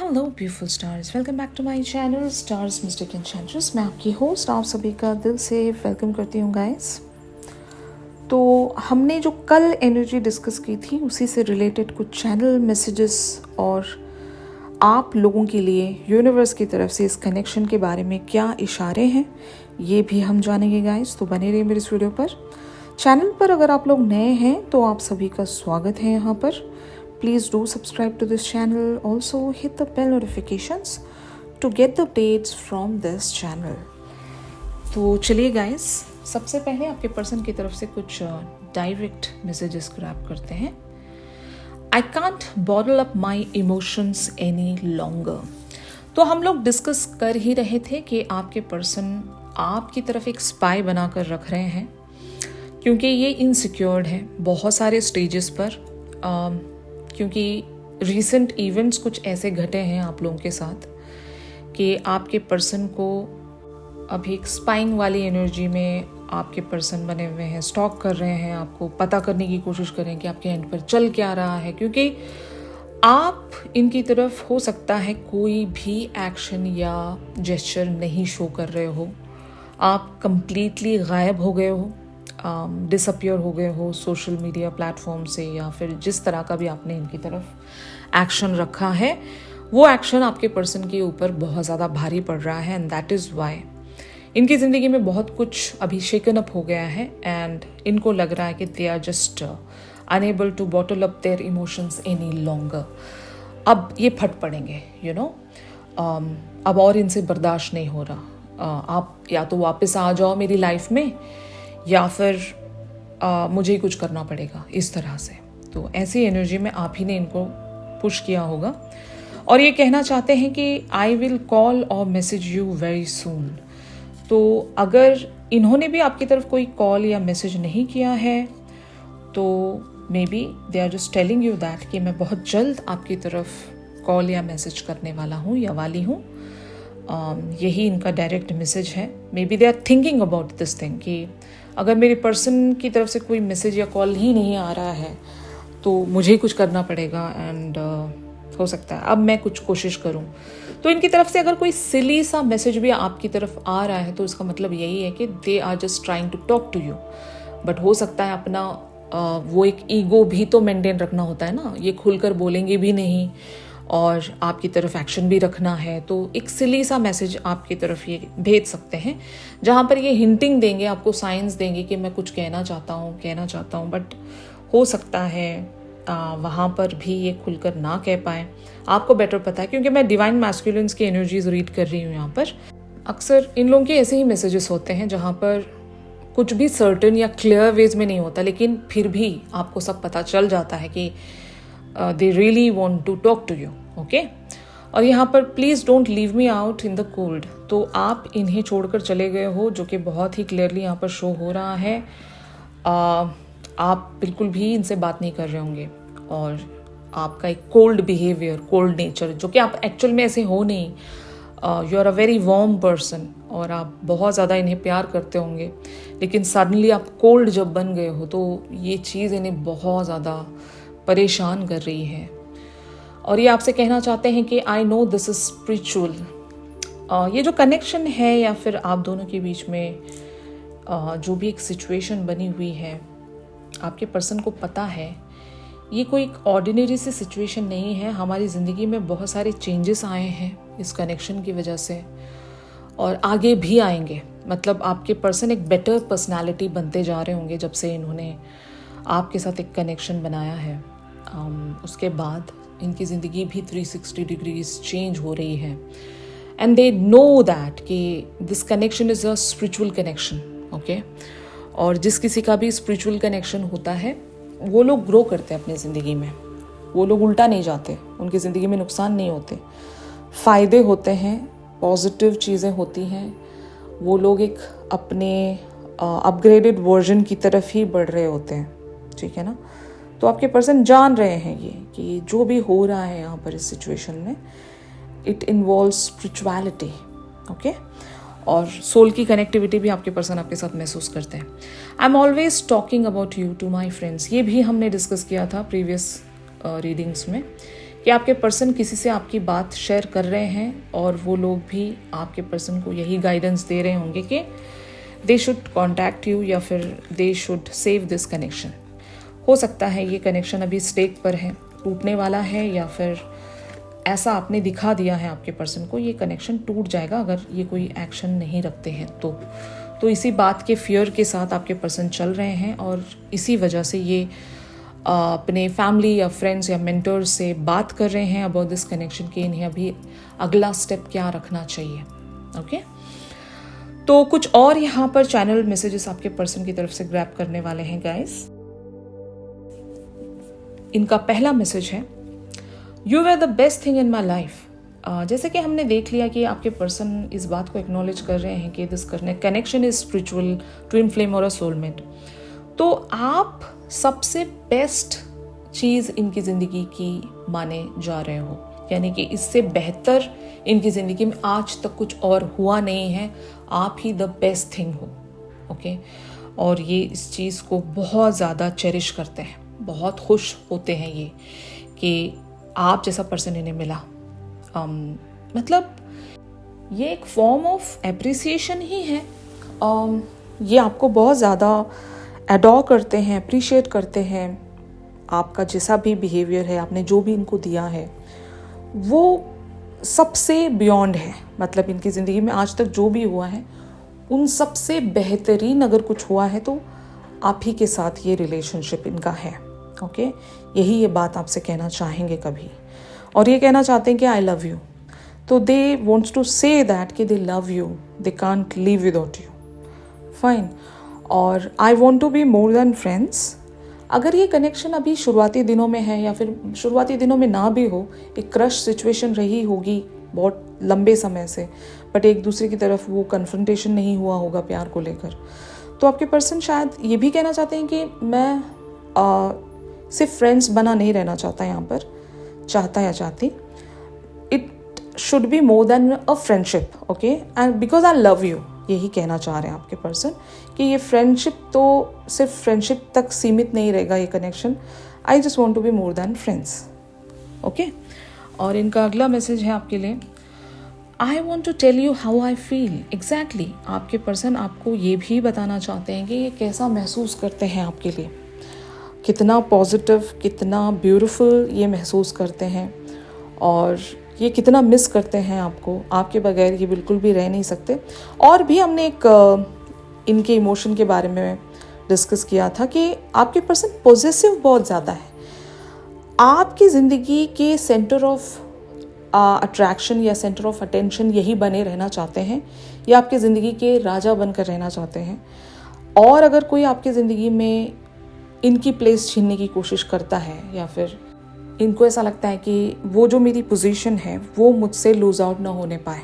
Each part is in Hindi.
Hello beautiful stars, welcome back to my channel stars mystic enchantress. मैं आपकी होस्ट आप सभी का दिल से वेलकम करती हूँ गाइस। तो हमने जो कल एनर्जी डिस्कस की थी उसी से रिलेटेड कुछ चैनल मैसेजेस और आप लोगों के लिए यूनिवर्स की तरफ से इस कनेक्शन के बारे में क्या इशारे हैं ये भी हम जानेंगे गाइस। तो बने रहिए मेरे इस वीडियो पर। चैनल पर अगर आप लोग नए हैं तो आप सभी का स्वागत है यहाँ पर। Please do subscribe to this channel. Also hit the bell notifications to get the updates from this channel. तो चलिए गाइस, सबसे पहले आपके पर्सन की तरफ से कुछ डायरेक्ट मैसेजेस ग्रैब करते हैं। I can't bottle up my emotions any longer. तो हम लोग डिस्कस कर ही रहे थे कि आपके पर्सन आपकी तरफ एक स्पाई बनाकर रख रहे हैं, क्योंकि ये इनसिक्योर्ड है बहुत सारे स्टेजेस पर। क्योंकि रीसेंट इवेंट्स कुछ ऐसे घटे हैं आप लोगों के साथ कि आपके पर्सन को अभी एक स्पाइंग वाली एनर्जी में आपके पर्सन बने हुए हैं, स्टॉक कर रहे हैं, आपको पता करने की कोशिश कर रहे हैं कि आपके एंड पर चल क्या रहा है। क्योंकि आप इनकी तरफ हो सकता है कोई भी एक्शन या जेस्चर नहीं शो कर रहे हो, आप कंप्लीटली गायब हो गए हो, डिसअपियर हो गए हो सोशल मीडिया प्लेटफॉर्म से, या फिर जिस तरह का भी आपने इनकी तरफ एक्शन रखा है वो एक्शन आपके पर्सन के ऊपर बहुत ज़्यादा भारी पड़ रहा है। एंड दैट इज़ वाई इनकी ज़िंदगी में बहुत कुछ अभी शेकन अप हो गया है एंड इनको लग रहा है कि they are just unable to bottle up their emotions any longer. अब ये फट पड़ेंगे, यू नो, अब और इनसे बर्दाश्त नहीं हो रहा। आप या तो वापस आ जाओ मेरी लाइफ में या फिर मुझे ही कुछ करना पड़ेगा, इस तरह से। तो ऐसी एनर्जी में आप ही ने इनको पुश किया होगा और ये कहना चाहते हैं कि आई विल कॉल और मैसेज यू वेरी सून। तो अगर इन्होंने भी आपकी तरफ कोई कॉल या मैसेज नहीं किया है तो maybe they are just telling you that कि मैं बहुत जल्द आपकी तरफ कॉल या मैसेज करने वाला हूँ या वाली हूँ। यही इनका डायरेक्ट मैसेज है। Maybe they are thinking about this thing कि अगर मेरे पर्सन की तरफ से कोई मैसेज या कॉल ही नहीं आ रहा है तो मुझे ही कुछ करना पड़ेगा एंड हो सकता है अब मैं कुछ कोशिश करूं। तो इनकी तरफ से अगर कोई सिली सा मैसेज भी आपकी तरफ आ रहा है तो इसका मतलब यही है कि they are just trying to talk to you. But हो सकता है अपना वो एक ईगो भी तो मेंटेन रखना होता है ना, ये खुलकर बोलेंगे भी नहीं और आपकी तरफ एक्शन भी रखना है। तो एक सिली सा मैसेज आपकी तरफ ये भेज सकते हैं जहाँ पर ये हिंटिंग देंगे, आपको साइंस देंगे कि मैं कुछ कहना चाहता हूँ। बट हो सकता है वहाँ पर भी ये खुलकर ना कह पाए। आपको बेटर पता है, क्योंकि मैं डिवाइन मैस्कुलिन्स की एनर्जीज रीड कर रही हूँ यहाँ पर। अक्सर इन लोगों के ऐसे ही मैसेजेस होते हैं जहाँ पर कुछ भी सर्टन या क्लियर वेज में नहीं होता, लेकिन फिर भी आपको सब पता चल जाता है कि they really want to talk to you, okay? और यहाँ पर please don't leave me out in the cold. तो आप इन्हें छोड़कर चले गए हो, जो कि बहुत ही क्लियरली यहाँ पर शो हो रहा है। आप बिल्कुल भी इनसे बात नहीं कर रहे होंगे और आपका एक कोल्ड बिहेवियर, कोल्ड नेचर, जो कि आप एक्चुअल में ऐसे हो नहीं। You are a very warm person और आप बहुत ज़्यादा इन्हें प्यार करते होंगे, लेकिन सडनली आप कोल्ड जब बन गए हो तो ये चीज़ इन्हें बहुत ज़्यादा परेशान कर रही है। और ये आपसे कहना चाहते हैं कि I know this is spiritual. ये जो कनेक्शन है या फिर आप दोनों के बीच में जो भी एक सिचुएशन बनी हुई है, आपके पर्सन को पता है ये कोई एक ऑर्डिनरी सी सिचुएशन नहीं है। हमारी ज़िंदगी में बहुत सारे चेंजेस आए हैं इस कनेक्शन की वजह से और आगे भी आएंगे। मतलब आपके पर्सन एक बेटर पर्सनालिटी बनते जा रहे होंगे जब से इन्होंने आपके साथ एक कनेक्शन बनाया है। उसके बाद इनकी ज़िंदगी भी 360 डिग्रीज चेंज हो रही है एंड दे नो दैट कि this connection is a spiritual connection, okay? और जिस किसी का भी स्पिरिचुअल कनेक्शन होता है वो लोग ग्रो करते हैं अपनी ज़िंदगी में, वो लोग उल्टा नहीं जाते, उनकी ज़िंदगी में नुकसान नहीं होते, फ़ायदे होते हैं, पॉजिटिव चीज़ें होती हैं। वो लोग एक अपने अपग्रेडेड वर्जन की तरफ ही बढ़ रहे होते हैं, ठीक है ना? तो आपके पर्सन जान रहे हैं ये कि जो भी हो रहा है यहाँ पर इस सिचुएशन में, इट इन्वॉल्व स्पिरिचुअलिटी, ओके? और सोल की कनेक्टिविटी भी आपके पर्सन आपके साथ महसूस करते हैं। I am always talking about you to my friends. ये भी हमने डिस्कस किया था प्रीवियस रीडिंग्स में कि आपके पर्सन किसी से आपकी बात शेयर कर रहे हैं और वो लोग भी आपके पर्सन को यही गाइडेंस दे रहे होंगे कि दे शुड कॉन्टैक्ट यू या फिर they should save this connection. हो सकता है ये कनेक्शन अभी स्टेक पर है, टूटने वाला है, या फिर ऐसा आपने दिखा दिया है आपके पर्सन को ये कनेक्शन टूट जाएगा अगर ये कोई एक्शन नहीं रखते हैं तो इसी बात के फियर के साथ आपके पर्सन चल रहे हैं और इसी वजह से ये अपने फैमिली या फ्रेंड्स या मेंटर्स से बात कर रहे हैं अबाउट दिस कनेक्शन कि इन्हें अभी अगला स्टेप क्या रखना चाहिए। ओके, तो कुछ और यहाँ पर चैनल मैसेजेस आपके पर्सन की तरफ से ग्रैब करने वाले हैं गाइस। इनका पहला मैसेज है, you were the best thing in my life. जैसे कि हमने देख लिया कि आपके पर्सन इस बात को एक्नॉलेज कर रहे हैं कि this connection is spiritual, twin flame और अ सोलमेट। तो आप सबसे बेस्ट चीज़ इनकी ज़िंदगी की माने जा रहे हो, यानी कि इससे बेहतर इनकी ज़िंदगी में आज तक कुछ और हुआ नहीं है, आप ही द बेस्ट थिंग हो। ओके, और ये इस चीज़ को बहुत ज़्यादा चेरिश करते हैं, बहुत खुश होते हैं ये कि आप जैसा पर्सन इन्हें मिला। मतलब ये एक फॉर्म ऑफ एप्रिसिएशन ही है। ये आपको बहुत ज़्यादा एडोर करते हैं, अप्रिशिएट करते हैं। आपका जैसा भी बिहेवियर है, आपने जो भी इनको दिया है वो सबसे बियॉन्ड है। मतलब इनकी ज़िंदगी में आज तक जो भी हुआ है उन सबसे बेहतरीन अगर कुछ हुआ है तो आप ही के साथ ये रिलेशनशिप इनका है। ओके, यही ये बात आपसे कहना चाहेंगे कभी, और ये कहना चाहते हैं कि आई लव यू। तो they wants to say that कि they love you, they can't live without you. Fine, और I want to be more than friends. अगर ये कनेक्शन अभी शुरुआती दिनों में है या फिर शुरुआती दिनों में ना भी हो, एक क्रश सिचुएशन रही होगी बहुत लंबे समय से, बट एक दूसरे की तरफ वो कन्फ्रंटेशन नहीं हुआ होगा प्यार को लेकर, तो आपके पर्सन शायद ये भी कहना चाहते हैं कि मैं सिर्फ फ्रेंड्स बना नहीं रहना चाहता यहाँ पर, चाहता या चाहती, it should be more then a friendship. Okay, and because I love you, यही कहना चाह रहे हैं आपके पर्सन कि ये फ्रेंडशिप तो सिर्फ फ्रेंडशिप तक सीमित नहीं रहेगा ये connection, I just want to be more than friends. Okay, और इनका अगला मैसेज है आपके लिए, I want to tell you how I feel. Exactly, आपके पर्सन आपको ये भी बताना चाहते हैं कि ये कैसा महसूस करते हैं आपके लिए, कितना पॉजिटिव, कितना ब्यूटीफुल ये महसूस करते हैं, और ये कितना मिस करते हैं आपको, आपके बगैर ये बिल्कुल भी रह नहीं सकते। और भी हमने एक इनके इमोशन के बारे में डिस्कस किया था कि आपके पर्सन पॉजिटिव बहुत ज़्यादा है, आपकी ज़िंदगी के सेंटर ऑफ अट्रैक्शन या सेंटर ऑफ अटेंशन यही बने रहना चाहते हैं, या आपकी ज़िंदगी के राजा बनकर रहना चाहते हैं। और अगर कोई आपकी ज़िंदगी में इनकी प्लेस छीनने की कोशिश करता है, या फिर इनको ऐसा लगता है कि वो जो मेरी पोजीशन है वो मुझसे लूज आउट ना होने पाए,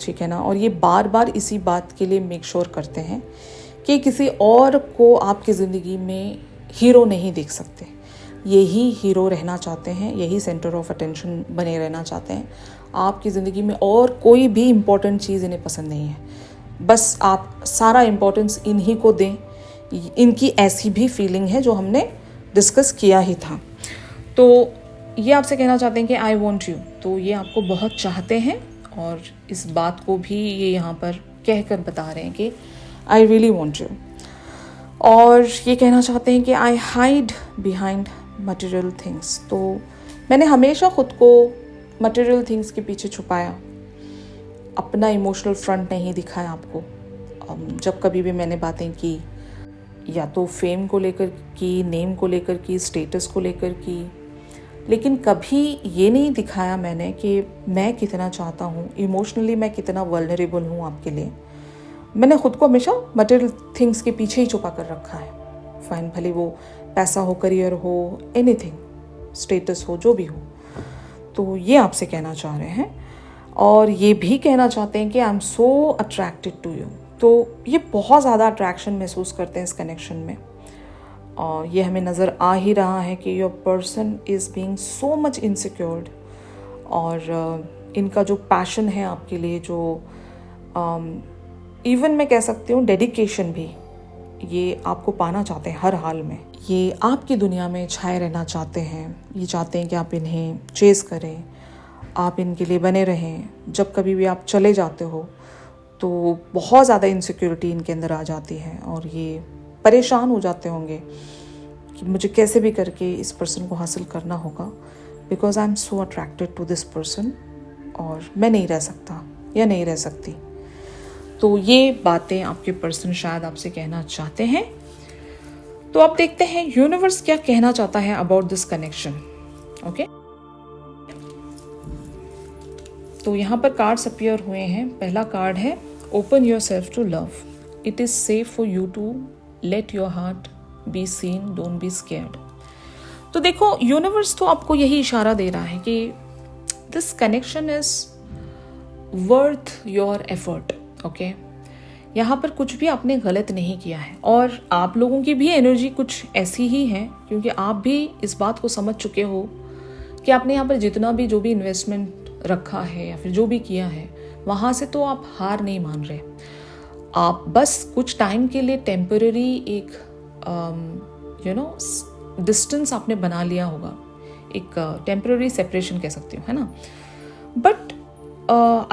ठीक है ना, और ये बार बार इसी बात के लिए मेक श्योर करते हैं कि किसी और को आपकी ज़िंदगी में हीरो नहीं देख सकते, यही हीरो रहना चाहते हैं, यही सेंटर ऑफ अटेंशन बने रहना चाहते हैं। आपकी ज़िंदगी में और कोई भी इम्पोर्टेंट चीज़ इन्हें पसंद नहीं है, बस आप सारा इम्पोर्टेंस इन्हीं को दें। इनकी ऐसी भी फीलिंग है जो हमने डिस्कस किया ही था। तो ये आपसे कहना चाहते हैं कि आई वॉन्ट यू, तो ये आपको बहुत चाहते हैं, और इस बात को भी ये यहाँ पर कहकर बता रहे हैं कि आई रियली वॉन्ट यू। और ये कहना चाहते हैं कि आई हाइड बिहाइंड मटेरियल थिंग्स। तो मैंने हमेशा खुद को मटेरियल थिंग्स के पीछे छुपाया, अपना इमोशनल फ्रंट नहीं दिखाया आपको। जब कभी भी मैंने बातें की, या तो फेम को लेकर की, नेम को लेकर की, स्टेटस को लेकर की, लेकिन कभी ये नहीं दिखाया मैंने कि मैं कितना चाहता हूँ, इमोशनली मैं कितना वल्नरेबल हूँ आपके लिए। मैंने खुद को हमेशा मटेरियल थिंग्स के पीछे ही छुपा कर रखा है। फाइन, भले वो पैसा हो, करियर हो, एनीथिंग, स्टेटस हो, जो भी हो। तो ये आपसे कहना चाह रहे हैं, और ये भी कहना चाहते हैं कि I am so attracted to you. तो ये बहुत ज़्यादा अट्रैक्शन महसूस करते हैं इस कनेक्शन में, और ये हमें नज़र आ ही रहा है कि your person is being so much insecured. और इनका जो पैशन है आपके लिए, जो इवन मैं कह सकती हूँ डेडिकेशन भी, ये आपको पाना चाहते हैं हर हाल में, ये आपकी दुनिया में छाए रहना चाहते हैं, ये चाहते हैं कि आप इन्हें चेस करें, आप इनके लिए बने रहें। जब कभी भी आप चले जाते हो तो बहुत ज़्यादा इनसिक्योरिटी इनके अंदर आ जाती है और ये परेशान हो जाते होंगे कि मुझे कैसे भी करके इस पर्सन को हासिल करना होगा, because I am so attracted to this person और मैं नहीं रह सकता या नहीं रह सकती। तो ये बातें आपके पर्सन शायद आपसे कहना चाहते हैं। तो आप देखते हैं यूनिवर्स क्या कहना चाहता है अबाउट दिस कनेक्शन। ओके, तो यहाँ पर कार्ड्स अपीयर हुए हैं। पहला कार्ड है open yourself to love, it is safe for you to let your heart be seen, don't be scared. तो देखो यूनिवर्स तो आपको यही इशारा दे रहा है कि this connection is worth your effort. Okay, यहाँ पर कुछ भी आपने गलत नहीं किया है और आप लोगों की भी एनर्जी कुछ ऐसी ही है, क्योंकि आप भी इस बात को समझ चुके हो कि आपने यहाँ पर जितना भी जो भी इन्वेस्टमेंट रखा है या फिर जो भी किया है वहाँ से तो आप हार नहीं मान रहे। आप बस कुछ टाइम के लिए टेम्पररी एक डिस्टेंस आपने बना लिया होगा, एक टेम्पररी सेपरेशन कह सकती हूँ, है ना। बट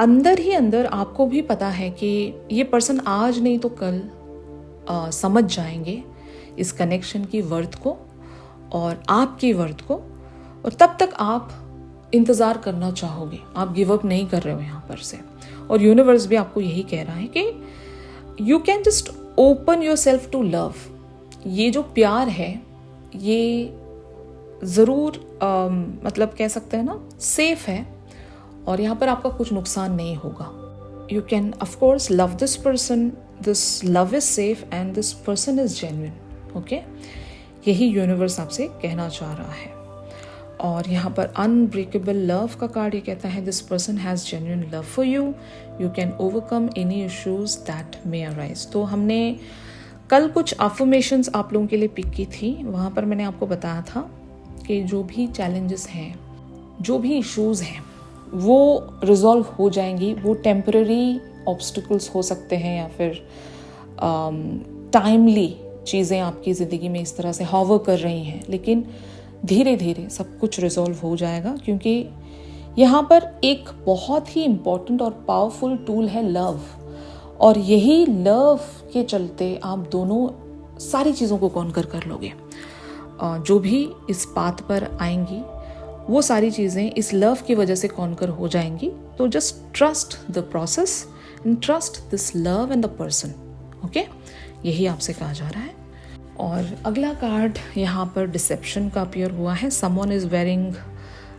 अंदर ही अंदर आपको भी पता है कि ये पर्सन आज नहीं तो कल समझ जाएंगे इस कनेक्शन की वर्थ को और आपकी वर्थ को, और तब तक आप इंतज़ार करना चाहोगे, आप गिव अप नहीं कर रहे हो यहाँ पर से। और यूनिवर्स भी आपको यही कह रहा है कि you can just open yourself to love. ये जो प्यार है ये ज़रूर मतलब कह सकते हैं ना सेफ है और यहाँ पर आपका कुछ नुकसान नहीं होगा। You can of course love this person, this love is safe and this person is genuine. Okay, यही यूनिवर्स आपसे कहना चाह रहा है। और यहाँ पर अनब्रेकेबल लव का कार्ड ये कहता है this person has genuine love for you, you can overcome any issues that may arise. तो हमने कल कुछ अफर्मेशंस आप लोगों के लिए पिक की थी, वहाँ पर मैंने आपको बताया था कि जो भी चैलेंजेस हैं, जो भी इश्यूज हैं वो रिजॉल्व हो जाएंगी। वो टेम्पररी ऑब्स्टिकल्स हो सकते हैं या फिर टाइमली चीज़ें आपकी ज़िंदगी में इस तरह से हॉवर कर रही हैं, लेकिन धीरे धीरे सब कुछ रिजॉल्व हो जाएगा, क्योंकि यहाँ पर एक बहुत ही इम्पॉर्टेंट और पावरफुल टूल है लव। और यही लव के चलते आप दोनों सारी चीज़ों को कॉन्कर कर लोगे। जो भी इस पाथ पर आएंगी वो सारी चीज़ें इस लव की वजह से कॉन्कर हो जाएंगी। तो just trust the process and trust this love and the person. Okay, यही आपसे कहा जा रहा है। और अगला कार्ड यहाँ पर डिसेप्शन का अपीयर हुआ है। Someone is wearing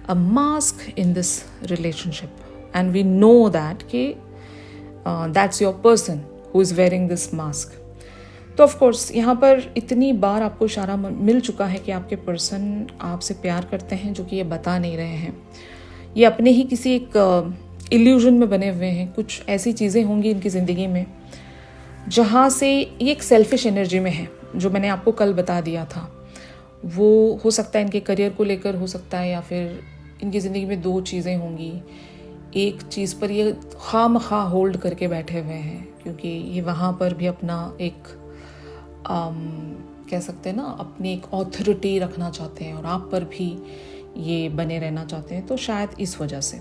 a mask in this relationship and we know that कि that's your person who is wearing this mask. तो ऑफ कोर्स यहाँ पर इतनी बार आपको इशारा मिल चुका है कि आपके पर्सन आपसे प्यार करते हैं, जो कि ये बता नहीं रहे हैं। ये अपने ही किसी एक इल्यूजन में बने हुए हैं। कुछ ऐसी चीज़ें होंगी इनकी ज़िंदगी में जहाँ से ये एक सेल्फिश एनर्जी में है, जो मैंने आपको कल बता दिया था। वो हो सकता है इनके करियर को लेकर हो सकता है, या फिर इनकी ज़िंदगी में दो चीज़ें होंगी। एक चीज़ पर ये खामखा होल्ड करके बैठे हुए हैं, क्योंकि ये वहाँ पर भी अपना एक कह सकते हैं ना अपनी एक ऑथोरिटी रखना चाहते हैं और आप पर भी ये बने रहना चाहते हैं। तो शायद इस वजह से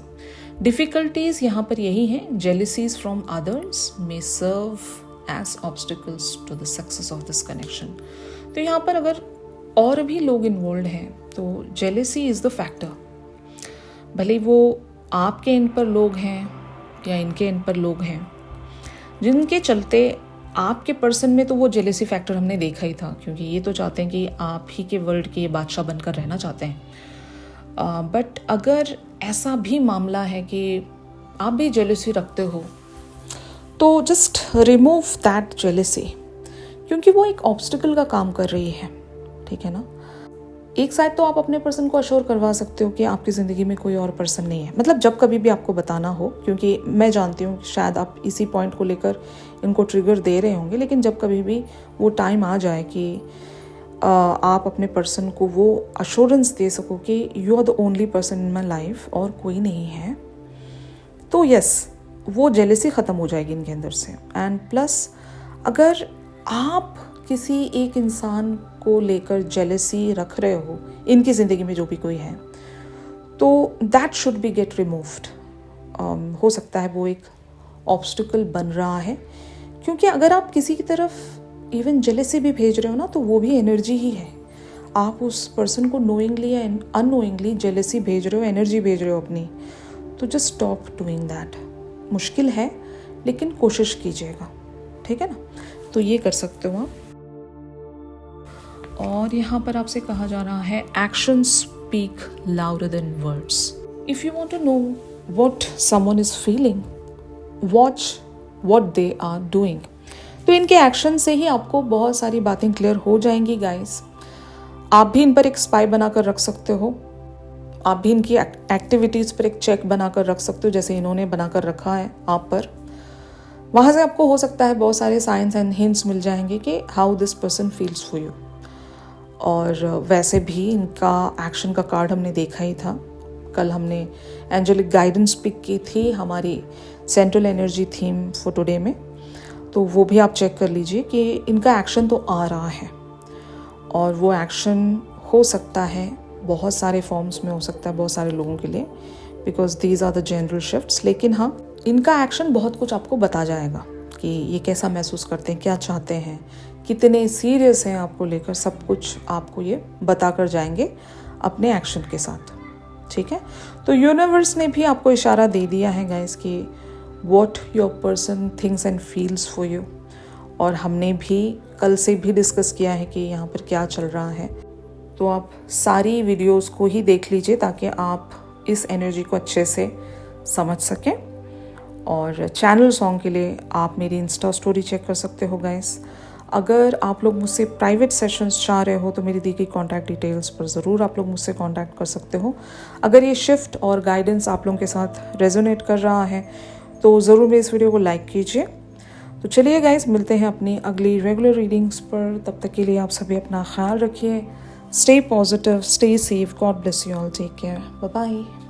डिफ़िकल्टीज़ यहाँ पर यही हैं। Jealousies from others may serve as obstacles to the success of this connection. तो यहाँ पर अगर और भी लोग इन्वॉल्व हैं तो जेलिसी इज़ द फैक्टर। भले वो आपके एंड पर लोग हैं या इनके एंड पर लोग हैं, जिनके चलते आपके पर्सन में तो वो जेलेसी फैक्टर हमने देखा ही था, क्योंकि ये तो चाहते हैं कि आप ही के वर्ल्ड के बादशाह बनकर रहना चाहते हैं। बट अगर ऐसा भी मामला है कि आप भी जेलेसी रखते हो तो जस्ट रिमूव दैट जेलेसी, क्योंकि वो एक ऑब्स्टिकल का काम कर रही है। ठीक है ना। एक साइड तो आप अपने पर्सन को अश्योर करवा सकते हो कि आपकी ज़िंदगी में कोई और पर्सन नहीं है, मतलब जब कभी भी आपको बताना हो, क्योंकि मैं जानती हूँ शायद आप इसी पॉइंट को लेकर इनको ट्रिगर दे रहे होंगे, लेकिन जब कभी भी वो टाइम आ जाए कि आप अपने पर्सन को वो अश्योरेंस दे सको कि you are the only person in my life और कोई नहीं है, तो यस वो जेलेसी ख़त्म हो जाएगी इनके अंदर से। एंड प्लस अगर आपकी किसी एक इंसान को लेकर जेलसी रख रहे हो, इनकी ज़िंदगी में जो भी कोई है, तो that should be get removed. हो सकता है वो एक ऑब्स्टिकल बन रहा है, क्योंकि अगर आप किसी की तरफ इवन जेलसी भी भेज रहे हो ना, तो वो भी एनर्जी ही है। आप उस पर्सन को नोइंगली या अननोइंगली जेलसी भेज रहे हो, एनर्जी भेज रहे हो अपनी, तो जस्ट स्टॉप डूइंग दैट। मुश्किल है लेकिन कोशिश कीजिएगा, ठीक है ना। तो ये कर सकते हो आप। और यहाँ पर आपसे कहा जा रहा है action speak louder than words. If you want to know what someone is feeling, watch what they are doing. तो इनके एक्शन से ही आपको बहुत सारी बातें क्लियर हो जाएंगी गाइस। आप भी इन पर एक स्पाई बनाकर रख सकते हो, आप भी इनकी एक्टिविटीज़ पर एक चेक बनाकर रख सकते हो, जैसे इन्होंने बनाकर रखा है आप पर। वहाँ से आपको हो सकता है बहुत सारे साइंस एंड हिंट्स मिल जाएंगे कि how this person feels for you. और वैसे भी इनका एक्शन का कार्ड हमने देखा ही था। कल हमने एंजेलिक गाइडेंस पिक की थी हमारी central energy theme for today में, तो वो भी आप चेक कर लीजिए कि इनका एक्शन तो आ रहा है। और वो एक्शन हो सकता है बहुत सारे फॉर्म्स में, हो सकता है बहुत सारे लोगों के लिए, because these are the general shifts. लेकिन हाँ, इनका एक्शन बहुत कुछ आपको बता जाएगा कि ये कैसा महसूस करते हैं, क्या चाहते हैं, कितने सीरियस हैं आपको लेकर, सब कुछ आपको ये बता कर जाएंगे अपने एक्शन के साथ, ठीक है। तो यूनिवर्स ने भी आपको इशारा दे दिया है गाइस कि what your person thinks and feels for you. और हमने भी कल से भी डिस्कस किया है कि यहाँ पर क्या चल रहा है। तो आप सारी वीडियोस को ही देख लीजिए ताकि आप इस एनर्जी को अच्छे से समझ सकें। और चैनल सॉन्ग के लिए आप मेरी इंस्टा स्टोरी चेक कर सकते हो गाइस। अगर आप लोग मुझसे प्राइवेट सेशंस चाह रहे हो तो मेरी दी गई कॉन्टैक्ट डिटेल्स पर ज़रूर आप लोग मुझसे कॉन्टैक्ट कर सकते हो। अगर ये शिफ्ट और गाइडेंस आप लोगों के साथ रेजोनेट कर रहा है तो ज़रूर मेरे इस वीडियो को लाइक कीजिए। तो चलिए गाइस, मिलते हैं अपनी अगली रेगुलर रीडिंग्स पर। तब तक के लिए आप सभी अपना ख्याल रखिए। Stay positive, stay safe, God bless you all, take care, bye bye.